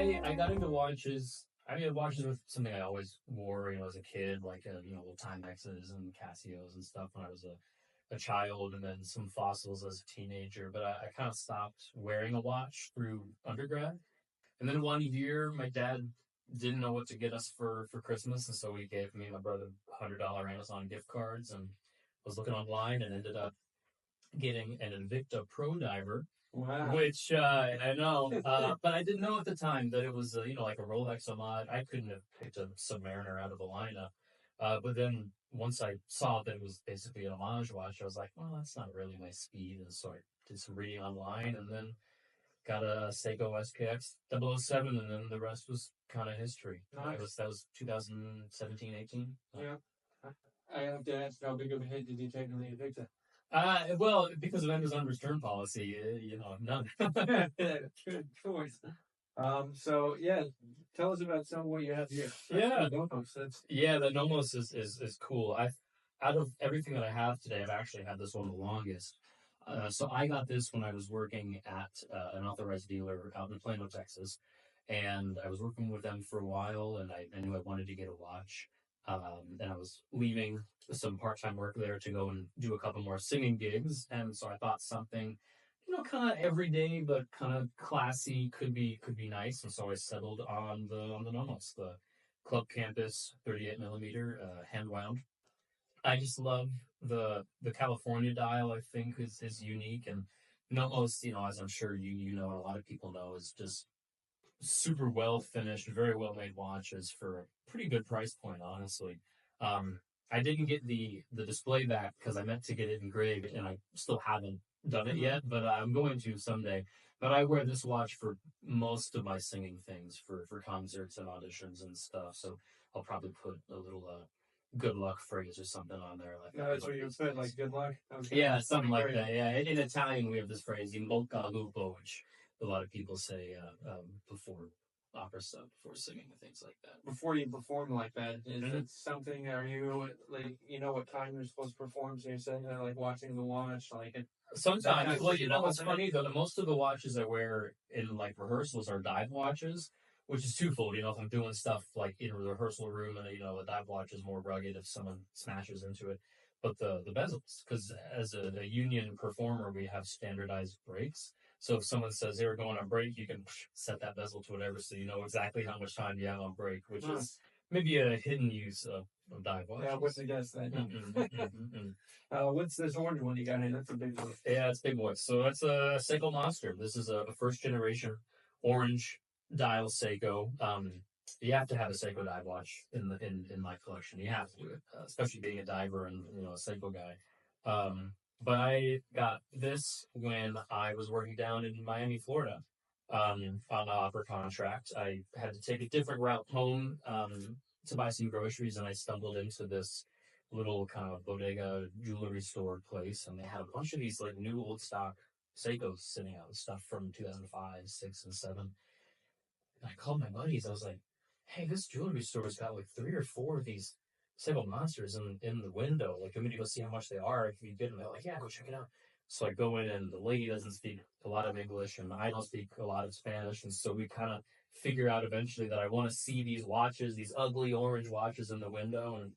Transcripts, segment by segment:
I got into watches. I mean, watches were something I always wore, as a kid, like, little Timexes and Casios and stuff when I was a child, and then some Fossils as a teenager. But I kind of stopped wearing a watch through undergrad. And then one year, my dad didn't know what to get us for Christmas, and so he gave me and my brother $100 Amazon gift cards, and was looking online and ended up getting an Invicta Pro Diver. Wow. Which I know, but I didn't know at the time that it was, like a Rolex Homage. I couldn't have picked a Submariner out of a lineup. But then once I saw that it was basically an homage watch, I was like, well, that's not really my speed. And so I did some reading online, and then got a Seiko SKX 007, and then the rest was kind of history. Nice. That was 2017, 18. Yeah. I have to ask, how big of a hit did you take on the Invicta? Well, because of Amazon return policy, none. Good choice. So yeah, tell us about some of what you have here. Yeah. The Nomos. The Nomos is cool. Out of everything that I have today, I've actually had this one the longest. So I got this when I was working at an authorized dealer out in Plano, Texas, and I was working with them for a while, and I knew I wanted to get a watch. And I was leaving some part-time work there to go and do a couple more singing gigs, and so I thought something, kind of everyday but kind of classy could be nice, and so I settled on the Nomos, the Club Campus 38 millimeter hand wound. I just love the California dial. I think is unique, and Nomos, as I'm sure you know, and a lot of people know, is just super well finished, very well made watches for a pretty good price point, honestly. I didn't get the display back because I meant to get it engraved, and I still haven't done it yet, but I'm going to someday. But I wear this watch for most of my singing things, for concerts and auditions and stuff. So I'll probably put a little good luck phrase or something on there. Like that's what you said, like good luck. Yeah, something like that. Yeah, in Italian we have this phrase, "in bocca al lupo," which a lot of people say before opera stuff, before singing and things like that. Before you perform like that, is it something? Are you like, what time you're supposed to perform? So you're sitting there like watching the watch, like it. Sometimes, well, what's funny though, most of the watches I wear in like rehearsals are dive watches, which is twofold. If I'm doing stuff like in a rehearsal room, and a dive watch is more rugged if someone smashes into it. But the bezels, because as a union performer, we have standardized breaks. So if someone says they're going on break, you can set that bezel to whatever, so you know exactly how much time you have on break, which is maybe a hidden use of dive watches. Yeah, what's the guess that? What's this orange one you got in? That's a big one. Yeah, it's a big boy. So it's a Seiko Monster. This is a first generation orange dial Seiko. You have to have a Seiko dive watch in my collection. You have to, especially being a diver and a Seiko guy. But I got this when I was working down in Miami, Florida, on an opera contract. I had to take a different route home to buy some groceries, and I stumbled into this little kind of bodega jewelry store place, and they had a bunch of these like new old stock Seikos sitting out, stuff from 2005, 6, and 7. And I called my buddies. I was like, "Hey, this jewelry store's got like 3 or 4 of these Seiko Monsters in the window. Like, I'm gonna go see how much they are. If you get them," they're like, "Yeah, go check it out." So I go in, and the lady doesn't speak a lot of English, and I don't speak a lot of Spanish, and so we kind of figure out eventually that I want to see these watches, these ugly orange watches in the window, and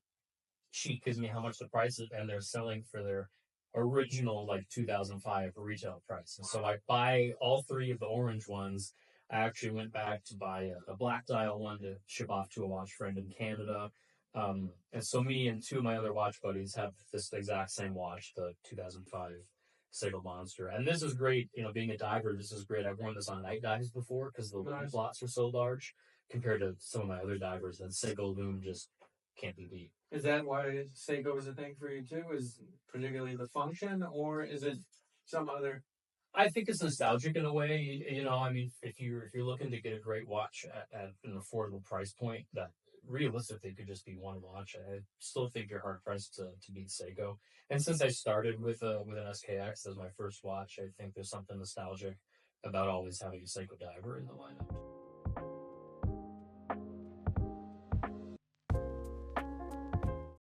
she gives me how much the price is, and they're selling for their original like 2005 retail price. And so I buy all 3 of the orange ones. I actually went back to buy a black dial one to ship off to a watch friend in Canada. And so me and 2 of my other watch buddies have this exact same watch, the 2005 Seiko Monster. And this is great, being a diver, this is great. I've worn this on night dives before because the loom slots are so large compared to some of my other divers. And Seiko loom just can't be beat. Is that why Seiko is a thing for you too? Is particularly the function, or is it some other? I think it's nostalgic in a way. I mean, if you're looking to get a great watch at an affordable price point, that realistically could just be one watch. I still think you're hard pressed to beat Seiko. And since I started with an SKX as my first watch, I think there's something nostalgic about always having a Seiko diver in the lineup.